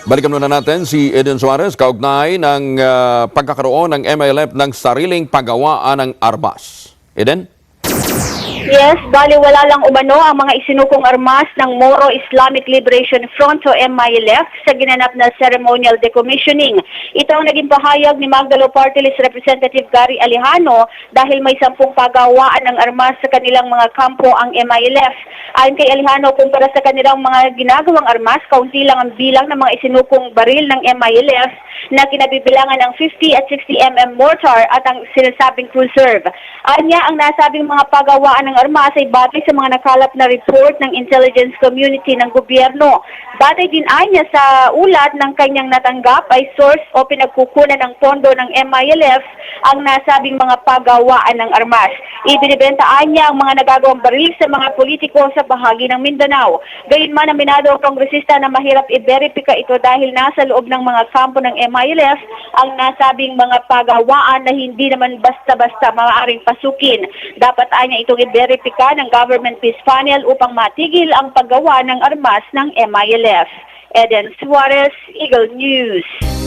Balikan muna natin si Eden Suarez kaugnay ng pagkakaroon ng MILF ng sariling paggawaan ng armas. Eden? Yes, bali wala lang umano ang mga isinukong armas ng Moro Islamic Liberation Front o MILF sa ginanap na ceremonial decommissioning. Ito ang naging pahayag ni Magdalo Party List Representative Gary Alejano dahil may 10 pagawaan ng armas sa kanilang mga kampo ang MILF. Ayon kay Alejano, kumpara sa kanilang mga ginagawang armas, kaunti lang ang bilang ng mga isinukong baril ng MILF na kinabibilangan ng 50 at 60 mm mortar at ang sinasabing cruiser. Anya, ang nasabing mga pagawaan ng armas ay batay sa mga nakalap na report ng intelligence community ng gobyerno. Batay din anya sa ulat ng kanyang natanggap ay source o pinagkukunan ng pondo ng MILF ang nasabing mga pagawaan ng armas. Ibinibenta anya ang mga nagagawang baril sa mga politiko sa bahagi ng Mindanao. Gayunman, aminado ang kongresista na mahirap i-verify ito dahil nasa loob ng mga kampo ng MILF ang nasabing mga pagawaan na hindi naman basta-basta maaaring pasukin. Dapat anya itong i-verify ng Government Peace Panel upang matigil ang paggawa ng armas ng MILF. Eden Suarez, Eagle News.